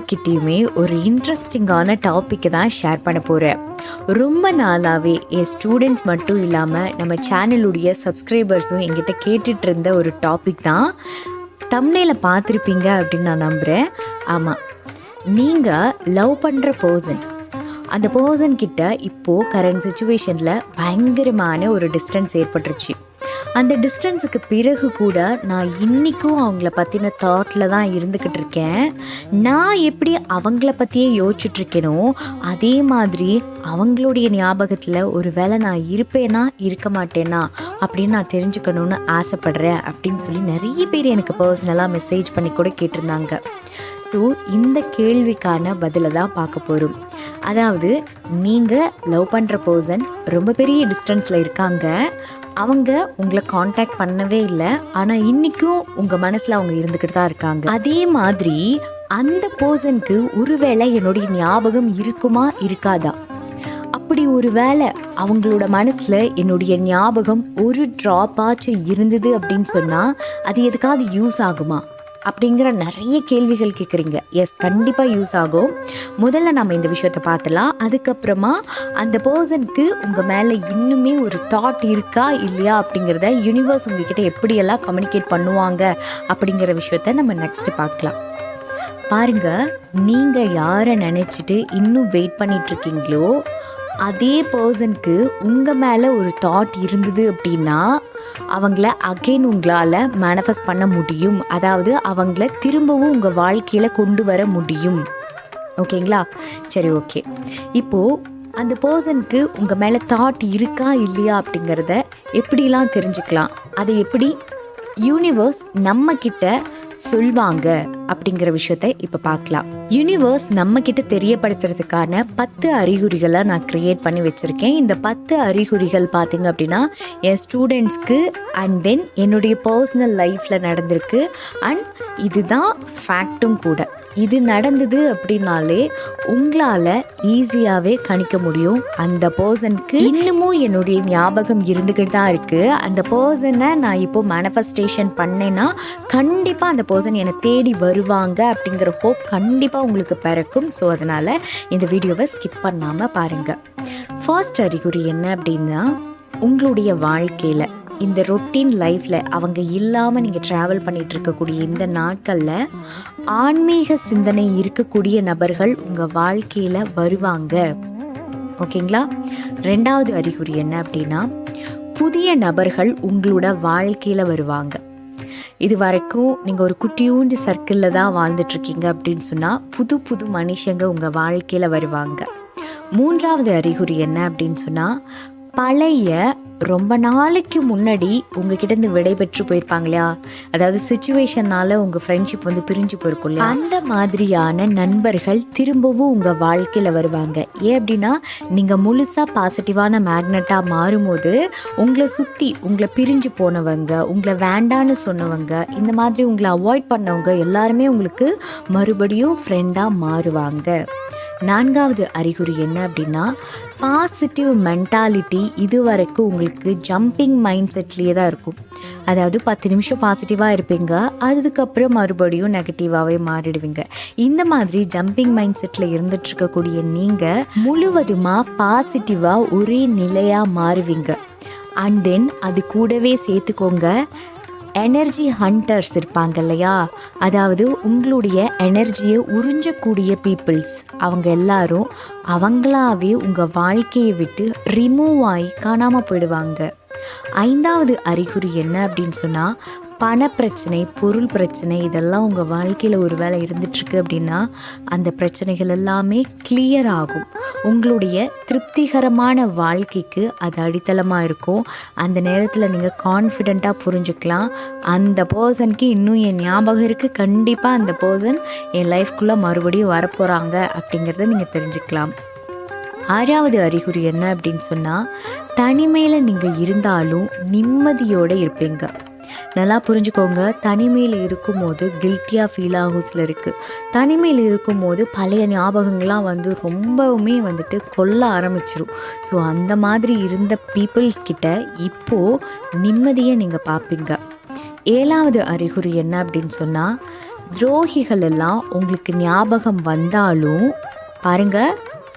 எல்லார்கிட்டேயுமே ஒரு இன்ட்ரெஸ்டிங்கான டாப்பிக்கு தான் ஷேர் பண்ண போகிறேன். ரொம்ப நாளாகவே என் ஸ்டூடெண்ட்ஸ் மட்டும் இல்லாமல் நம்ம சேனலுடைய சப்ஸ்கிரைபர்ஸும் என்கிட்ட கேட்டுட்டு இருந்த ஒரு டாபிக் தான். தம்ப்நெயிலில் பார்த்துருப்பீங்க அப்படின்னு நான் நம்புகிறேன். ஆமாம், நீங்கள் லவ் பண்ணுற பர்சன், அந்த பர்சன் கிட்ட இப்போது கரண்ட் சுச்சுவேஷனில் பயங்கரமான ஒரு டிஸ்டன்ஸ் ஏற்பட்டுருச்சு. அந்த டிஸ்டன்ஸுக்கு பிறகு கூட நான் இன்றைக்கும் அவங்கள பற்றின தாட்டில் தான் இருந்துக்கிட்டு இருக்கேன். நான் எப்படி அவங்கள பற்றியே யோசிச்சுட்ருக்கேனோ அதே மாதிரி அவங்களுடைய ஞாபகத்தில் ஒரு வேளை நான் இருப்பேனா இருக்க மாட்டேனா அப்படின்னு நான் தெரிஞ்சுக்கணுன்னு ஆசைப்படுறேன் அப்படின்னு சொல்லி நிறைய பேர் எனக்கு பர்சனலாக மெசேஜ் பண்ணி கூட கேட்டிருந்தாங்க. ஸோ இந்த கேள்விக்கான பதிலை தான் பார்க்க போகிறோம். அதாவது, நீங்கள் லவ் பண்ணுற பர்சன் ரொம்ப பெரிய டிஸ்டன்ஸில் இருக்காங்க, அவங்க உங்களை காண்டாக்ட் பண்ணவே இல்லை, ஆனால் இன்றைக்கும் உங்கள் மனசில் அவங்க இருந்துக்கிட்டு தான் இருக்காங்க. அதே மாதிரி அந்த பர்சனுக்கு ஒருவேளை என்னுடைய ஞாபகம் இருக்குமா இருக்காதா? அப்படி ஒரு வேளை அவங்களோட மனசில் என்னுடைய ஞாபகம் ஒரு ட்ராப்பாச்சும் இருந்தது அப்படின்னு சொன்னால் அது எதுக்காவது யூஸ் ஆகுமா அப்படிங்கிற நிறைய கேள்விகள் கேட்குறீங்க. எஸ், கண்டிப்பாக யூஸ் ஆகும். முதல்ல நம்ம இந்த விஷயத்தை பார்த்துலாம். அதுக்கப்புறமா அந்த பர்சனுக்கு உங்கள் மேலே இன்னுமே ஒரு தாட் இருக்கா இல்லையா அப்படிங்கிறத யூனிவர்ஸ் உங்ககிட்ட எப்படியெல்லாம் கம்யூனிகேட் பண்ணுவாங்க அப்படிங்கிற விஷயத்த நம்ம நெக்ஸ்ட்டு பார்க்கலாம். பாருங்கள், நீங்கள் யாரை நினச்சிட்டு இன்னும் வெயிட் பண்ணிகிட்ருக்கீங்களோ அதே பர்சனுக்கு உங்கள் மேலே ஒரு தாட் இருந்தது அப்படின்னா அவங்கள அகெயின் உங்களால் மேனிஃபெஸ்ட் பண்ண முடியும். அதாவது அவங்கள திரும்பவும் உங்கள் வாழ்க்கையில் கொண்டு வர முடியும். ஓகேங்களா? சரி, ஓகே. இப்போது அந்த பர்சனுக்கு உங்கள் மேலே தாட் இருக்கா இல்லையா அப்படிங்கிறத எப்படிலாம் தெரிஞ்சுக்கலாம், அதை எப்படி யூனிவர்ஸ் நம்மக்கிட்ட சொல்வாங்க அப்படிங்கிற விஷயத்தை இப்போ பார்க்கலாம். யூனிவர்ஸ் நம்மக்கிட்ட தெரியப்படுத்துறதுக்கான 10 அறிகுறிகளை நான் க்ரியேட் பண்ணி வச்சுருக்கேன். இந்த 10 அறிகுறிகள் பார்த்திங்க அப்படின்னா என் ஸ்டூடெண்ட்ஸ்க்கு அண்ட் தென் என்னுடைய பர்சனல் லைஃப்பில் நடந்திருக்கு. அண்ட் இதுதான் ஃபேக்டும் கூட. இது நடந்தது அப்படின்னாலே உங்களால் ஈஸியாகவே கணிக்க முடியும் அந்த பர்சனுக்கு இன்னமும் என்னுடைய ஞாபகம் இருந்துக்கிட்டு தான் இருக்குது. அந்த பர்சனை நான் இப்போது மேனிஃபெஸ்டேஷன் பண்ணேன்னா கண்டிப்பாக அந்த பர்சன் என்னை தேடி வருவாங்க அப்படிங்கிற ஹோப் கண்டிப்பாக உங்களுக்கு பிறக்கும். ஸோ அதனால் இந்த வீடியோவை ஸ்கிப் பண்ணாமல் பாருங்கள். ஃபர்ஸ்ட் அறிகுறி என்ன அப்படின்னா, உங்களுடைய வாழ்க்கையில் இந்த ரொட்டீன் லைஃப்பில் அவங்க இல்லாமல் நீங்கள் ட்ராவல் பண்ணிகிட்டு இருக்கக்கூடிய இந்த நாட்களில் ஆன்மீக சிந்தனை இருக்கக்கூடிய நபர்கள் உங்கள் வாழ்க்கையில் வருவாங்க. ஓகேங்களா? ரெண்டாவது அறிகுறி என்ன அப்படின்னா, புதிய நபர்கள் உங்களோட வாழ்க்கையில் வருவாங்க. இது வரைக்கும் நீங்கள் ஒரு குட்டியூண்டு சர்க்கிளில் தான் வாழ்ந்துட்டுருக்கீங்க அப்படின்னு சொன்னால் புது புது மனுஷங்க உங்கள் வாழ்க்கையில் வருவாங்க. மூன்றாவது அறிகுறி என்ன அப்படின்னு சொன்னால், பழைய ரொம்ப நாளைக்கு முன்னாடி உங்ககிட்டேருந்து விடை பெற்று போயிருப்பாங்க இல்லையா, அதாவது சிச்சுவேஷனால் உங்கள் ஃப்ரெண்ட்ஷிப் பிரிஞ்சு போயிருக்கும் இல்லையா, அந்த மாதிரியான நண்பர்கள் திரும்பவும் உங்கள் வாழ்க்கையில் வருவாங்க. ஏன் அப்படின்னா, நீங்கள் முழுசாக பாசிட்டிவான மேக்னெட்டாக மாறும்போது உங்களை சுற்றி உங்களை பிரிஞ்சு போனவங்க, உங்களை வேண்டான்னு சொன்னவங்க, இந்த மாதிரி உங்களை அவாய்ட் பண்ணவங்க எல்லாருமே உங்களுக்கு மறுபடியும் ஃப்ரெண்டாக மாறுவாங்க. நான்காவது அறிகுறி என்ன அப்படின்னா, பாசிட்டிவ் மென்டாலிட்டி இது வரைக்கும் உங்களுக்கு ஜம்பிங் மைண்ட் செட்லேயே தான் இருக்கும். அதாவது 10 நிமிஷம் பாசிட்டிவாக இருப்பீங்க, அதுக்கப்புறம் மறுபடியும் நெகட்டிவாகவே மாறிடுவீங்க. இந்த மாதிரி ஜம்பிங் மைண்ட் செட்டில் இருந்துகிட்ருக்கக்கூடிய நீங்கள் முழுவதுமாக பாசிட்டிவாக ஒரே நிலையாக மாறுவீங்க. அண்ட் தென் அது கூடவே சேர்த்துக்கோங்க, எனர்ஜி ஹண்டர்ஸ் இருப்பாங்க இல்லையா, அதாவது உங்களுடைய எனர்ஜியை உறிஞ்சக்கூடிய பீப்புள்ஸ், அவங்க எல்லாரும் அவங்களாவே உங்கள் வாழ்க்கையை விட்டு ரிமூவ் ஆகி காணாமல் போயிடுவாங்க. ஐந்தாவது அறிகுறி என்ன அப்படின்னு சொன்னால், பணப்பிரச்சனை, பொருள் பிரச்சனை இதெல்லாம் உங்கள் வாழ்க்கையில் ஒரு வேளை இருந்துகிட்ருக்கு அப்படின்னா அந்த பிரச்சனைகள் எல்லாமே கிளியர் ஆகும். உங்களுடைய திருப்திகரமான வாழ்க்கைக்கு அது அடித்தளமாக இருக்கும். அந்த நேரத்தில் நீங்கள் கான்ஃபிடெண்ட்டாக புரிஞ்சுக்கலாம், அந்த பர்சனுக்கு இன்னும் என் ஞாபகம் இருக்குது, கண்டிப்பாக அந்த பர்சன் என் லைஃப்குள்ளே மறுபடியும் வரப்போகிறாங்க அப்படிங்கிறத நீங்கள் தெரிஞ்சுக்கலாம். ஆறாவது அறிகுறி என்ன அப்படின்னு சொன்னால், தனிமையில் நீங்கள் இருந்தாலும் நிம்மதியோடு இருப்பீங்க. நல்லா புரிஞ்சுக்கோங்க, தனிமையில் இருக்கும்போது கில்ட்டியாக ஃபீல் ஆகும் சிலருக்கு. தனிமையில் இருக்கும்போது பழைய ஞாபகங்கள்லாம் ரொம்பவுமே கொல்ல ஆரம்பிச்சிரும். ஸோ அந்த மாதிரி இருந்த பீப்புள்ஸ் கிட்ட இப்போது நிம்மதியை நீங்கள் பார்ப்பீங்க. ஏழாவது அறிகுறி என்ன அப்படின்னு சொன்னால், துரோகிகள் எல்லாம் உங்களுக்கு ஞாபகம் வந்தாலும் பாருங்க,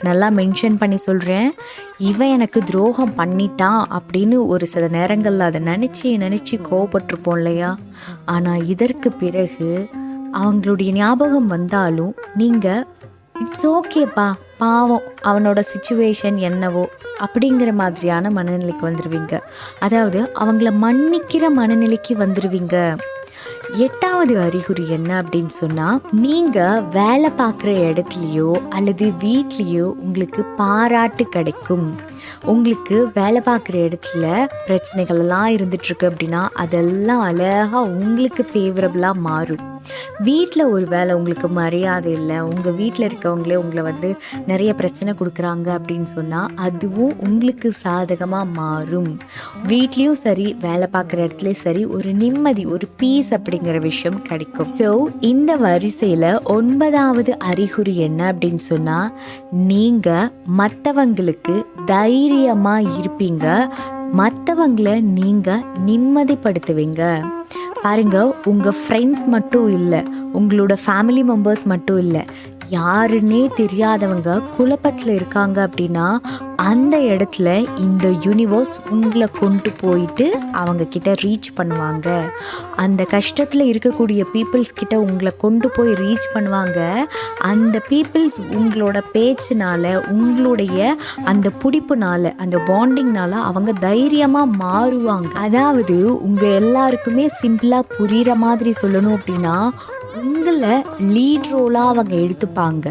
நல்லா மென்ஷன் பண்ணி சொல்கிறேன், இவன் எனக்கு துரோகம் பண்ணிட்டான் அப்படின்னு ஒரு சில நேரங்களில் அதை நினச்சி கோவப்பட்டிருப்போம் இல்லையா? ஆனால் இதற்கு பிறகு அவங்களுடைய ஞாபகம் வந்தாலும் நீங்கள் இட்ஸ் ஓகேப்பா, பாவம், அவனோட சிச்சுவேஷன் என்னவோ அப்படிங்கிற மாதிரியான மனநிலைக்கு வந்துடுவீங்க. அதாவது அவங்கள மன்னிக்கிற மனநிலைக்கு வந்துடுவீங்க. 8வது அறிகுறி என்ன அப்படின்னு சொன்னால், நீங்கள் வேலை பார்க்குற இடத்துலையோ அல்லது வீட்லேயோ உங்களுக்கு பாராட்டு கிடைக்கும். உங்களுக்கு வேலை பார்க்குற இடத்துல பிரச்சனைகள்லாம் இருந்துகிட்ருக்கு அப்படின்னா அதெல்லாம் அழகாக உங்களுக்கு ஃபேவரபுளாக மாறும். வீட்டில் ஒரு வேளை உங்களுக்கு மரியாதை இல்லை, உங்கள் வீட்டில் இருக்கவங்களே உங்களை நிறைய பிரச்சனை கொடுக்குறாங்க அப்படின்னு சொன்னால் அதுவும் உங்களுக்கு சாதகமாக மாறும். வீட்லேயும் சரி, வேலை பார்க்குற இடத்துலையும் சரி, ஒரு நிம்மதி, ஒரு பீஸ் அப்படிங்கிற விஷயம் கிடைக்கும். ஸோ இந்த வரிசையில் 9வது அறிகுறி என்ன அப்படின்னு சொன்னால், நீங்கள் மற்றவங்களுக்கு தைரியமாக இருப்பீங்க, மற்றவங்களை நீங்கள் நிம்மதிப்படுத்துவீங்க. பாருங்க, உங்கள் ஃப்ரெண்ட்ஸ் மட்டும் இல்லை, உங்களோட ஃபேமிலி மெம்பர்ஸ் மட்டும் இல்லை, யாருன்னே தெரியாதவங்க குழப்பத்தில் இருக்காங்க அப்படின்னா அந்த இடத்துல இந்த யூனிவர்ஸ் உங்களை கொண்டு போயிட்டு அவங்க கிட்ட ரீச் பண்ணுவாங்க. அந்த கஷ்டத்தில் இருக்கக்கூடிய பீப்புள்ஸ் கிட்ட உங்களை கொண்டு போய் ரீச் பண்ணுவாங்க. அந்த பீப்புள்ஸ் உங்களோட பேச்சுனால, உங்களுடைய அந்த பிடிப்புனால, அந்த பாண்டிங்னால அவங்க தைரியமாக மாறுவாங்க. அதாவது உங்கள் எல்லாருக்குமே சிம்பிளாக புரிகிற மாதிரி சொல்லணும் அப்படின்னா, உங்களை லீட் ரோலாக அவங்க எடுத்துப்பாங்க.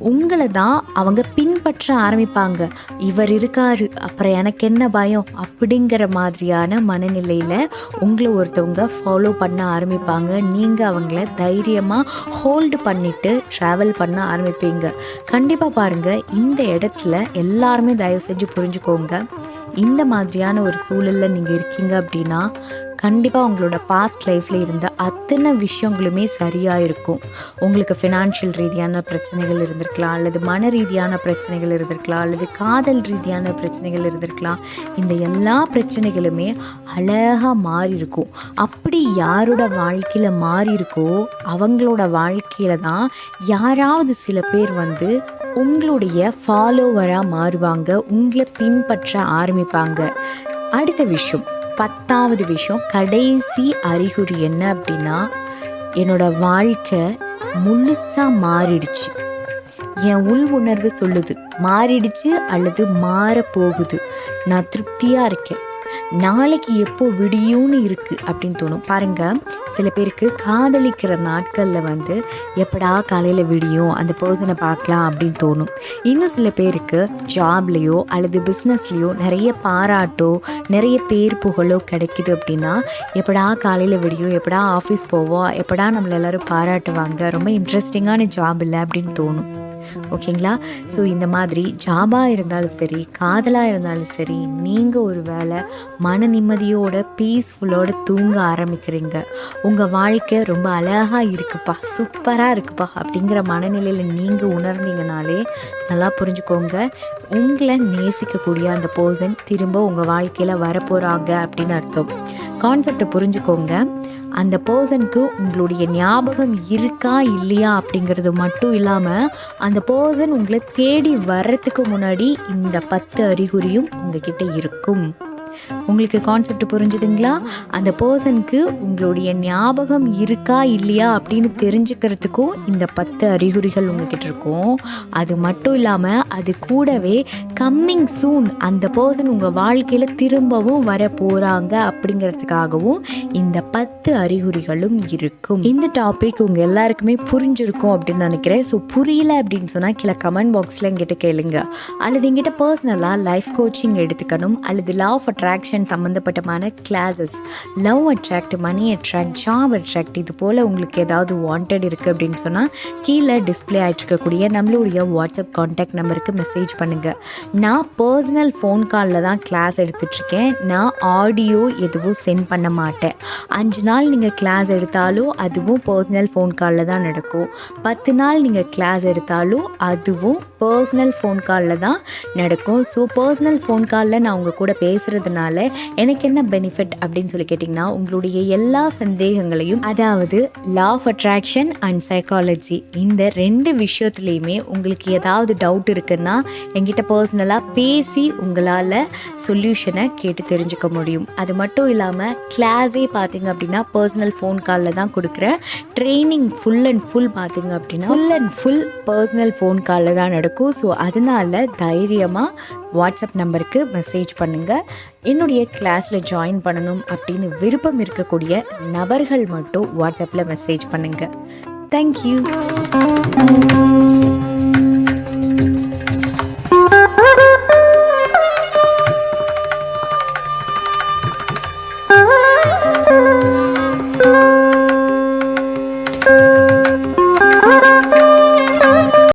உங்களை தான் அவங்க பின்பற்ற ஆரம்பிப்பாங்க. இவர் இருக்காரு, அப்புறம் எனக்கு என்ன பயம் அப்படிங்கிற மாதிரியான மனநிலையில் உங்களை ஒருத்தவங்க ஃபாலோ பண்ண ஆரம்பிப்பாங்க. நீங்கள் அவங்கள தைரியமாக ஹோல்டு பண்ணிவிட்டு ட்ராவல் பண்ண ஆரம்பிப்பீங்க. கண்டிப்பாக பாருங்கள், இந்த இடத்துல எல்லாருமே தயவு செஞ்சு புரிஞ்சுக்கோங்க. இந்த மாதிரியான ஒரு சூழலில் நீங்கள் இருக்கீங்க அப்படின்னா கண்டிப்பாக உங்களோட பாஸ்ட் லைஃப்பில் இருந்த அத்தனை விஷயங்களுமே சரியாக இருக்கும். உங்களுக்கு ஃபினான்ஷியல் ரீதியான பிரச்சனைகள் இருந்திருக்கலாம், அல்லது மன ரீதியான பிரச்சனைகள் இருந்திருக்கலாம், அல்லது காதல் ரீதியான பிரச்சனைகள் இருந்திருக்கலாம். இந்த எல்லா பிரச்சனைகளுமே அழகாக மாறி இருக்கும். அப்படி யாரோட வாழ்க்கையில் மாறி இருக்கோ அவங்களோட வாழ்க்கையில் தான் யாராவது சில பேர் உங்களுடைய ஃபாலோவராக மாறுவாங்க, உங்களை பின்பற்ற ஆரம்பிப்பாங்க. அடுத்த விஷயம், 10வது விஷயம், கடைசி அறிகுறி என்ன அப்படின்னா, என்னோட வாழ்க்கை முழுசாக மாறிடுச்சு. என் உள் உணர்வு சொல்லுது மாறிடுச்சு அல்லது மாறப்போகுது. நான் திருப்தியாக இருக்கேன், நாளைக்கு எப்போ விடியும்னு இருக்குது அப்படின்னு தோணும். பாருங்கள், சில பேருக்கு காதலிக்கிற நாட்களில் எப்படா காலையில் விடியும், அந்த பர்சனை பார்க்கலாம் அப்படின்னு தோணும். இன்னும் சில பேருக்கு ஜாப்லேயோ அல்லது பிஸ்னஸ்லேயோ நிறைய பாராட்டோ நிறைய பேர் புகழோ கிடைக்குது அப்படின்னா, எப்படா காலையில் விடியும், எப்படா ஆஃபீஸ் போவோம், எப்படா நம்மளை எல்லோரும் பாராட்டுவாங்க, ரொம்ப இன்ட்ரெஸ்டிங்கான ஜாப் இல்லை அப்படின்னு தோணும். ஓகேங்களா? ஸோ இந்த மாதிரி ஜாபாக இருந்தாலும் சரி, காதலாக இருந்தாலும் சரி, நீங்கள் ஒரு வேளை மன நிம்மதியோட பீஸ்ஃபுல்லோடு தூங்க ஆரம்பிக்கிறீங்க, உங்கள் வாழ்க்கை ரொம்ப அழகாக இருக்குப்பா, சூப்பராக இருக்குப்பா அப்படிங்கிற மனநிலையில் நீங்கள் உணர்ந்தீங்கனாலே நல்லா புரிஞ்சுக்கோங்க, உங்களை நேசிக்கக்கூடிய அந்த பர்சன் திரும்ப உங்கள் வாழ்க்கையில் வரப்போகிறாங்க அப்படின்னு அர்த்தம். கான்செப்டை புரிஞ்சுக்கோங்க. அந்த பர்சனுக்கு உங்களுடைய ஞாபகம் இருக்கா இல்லையா அப்படிங்கிறது மட்டும் இல்லாமல், அந்த பர்சன் உங்களை தேடி வர்றதுக்கு முன்னாடி இந்த 10 அறிகுறியும் உங்ககிட்ட இருக்கும். உங்களுக்கு கான்செப்ட் புரிஞ்சுதுங்களா? அந்த பர்சனுக்கு உங்களுடைய ஞாபகம் இருக்கா இல்லையா அப்படின்னு தெரிஞ்சுக்கிறதுக்கும் இந்த 10 அறிகுறிகள் உங்ககிட்ட இருக்கும். அது மட்டும் இல்லாமல் அது கூடவே கம்மிங் சூன் அந்த பர்சன் உங்கள் வாழ்க்கையில் திரும்பவும் வர போகிறாங்க அப்படிங்கிறதுக்காகவும் இந்த 10 அறிகுறிகளும் இருக்கும். இந்த டாபிக் உங்கள் எல்லாருக்குமே புரிஞ்சிருக்கும் அப்படின்னு நினைக்கிறேன். ஸோ புரியல அப்படின்னு சொன்னால் கீழே கமெண்ட் பாக்ஸில் எங்கிட்ட கேளுங்க, அல்லது எங்கிட்ட பர்சனலாக லைஃப் கோச்சிங் எடுத்துக்கணும், அல்லது லா ஆஃப் அட்ராக்ஷன் சம்மந்தப்பட்டமான classes, love attract, money attract, job attract, இது போல் உங்களுக்கு ஏதாவது வாண்டட் இருக்குது அப்படின்னு சொன்னால் கீழே டிஸ்பிளே ஆகிட்டு இருக்கக்கூடிய நம்மளுடைய வாட்ஸ்அப் கான்டாக்ட் நம்பருக்கு மெசேஜ் பண்ணுங்கள். நான் பர்சனல் ஃபோன் காலில் தான் கிளாஸ் எடுத்துட்ருக்கேன். நான் ஆடியோ எதுவும் சென்ட் பண்ண மாட்டேன். 5 நாள் நீங்கள் கிளாஸ் எடுத்தாலும் அதுவும் பர்சனல் ஃபோன் காலில் தான் நடக்கும். 10 நாள் நீங்கள் கிளாஸ் எடுத்தாலும் அதுவும் பர்சனல் ஃபோன் காலில் தான் நடக்கும். ஸோ பர்சனல் ஃபோன் காலில் நான் உங்கள் கூட பேசுகிறதுனால எனக்கு என்ன பெனிஃபிட் அப்படின்னு சொல்லி கேட்டிங்கன்னா, உங்களுடைய எல்லா சந்தேகங்களையும், அதாவது law of attraction and psychology இந்த 2 விஷயத்துலையுமே உங்களுக்கு ஏதாவது டவுட் இருக்குன்னா என்கிட்ட பர்சனலாக பேசி உங்களால் சொல்யூஷனை கேட்டு தெரிஞ்சுக்க முடியும். அது மட்டும் இல்லாமல் கிளாஸே பார்த்தீங்க அப்படின்னா பர்சனல் ஃபோன் காலில் தான் கொடுக்குறேன். ட்ரைனிங் ஃபுல் அண்ட் ஃபுல் பார்த்தீங்க அப்படின்னா ஃபுல் பர்சனல் ஃபோன் காலில் தான் நடக்கும். ஸோ அதனால் தைரியமாக வாட்ஸ்அப் நம்பருக்கு மெசேஜ் பண்ணுங்கள். என்னுடைய கிளாஸில் ஜாயின் பண்ணணும் அப்படின்னு விருப்பம் இருக்கக்கூடிய நபர்கள் மட்டும் வாட்ஸ்அப்பில் மெசேஜ் பண்ணுங்கள். தேங்க்யூ.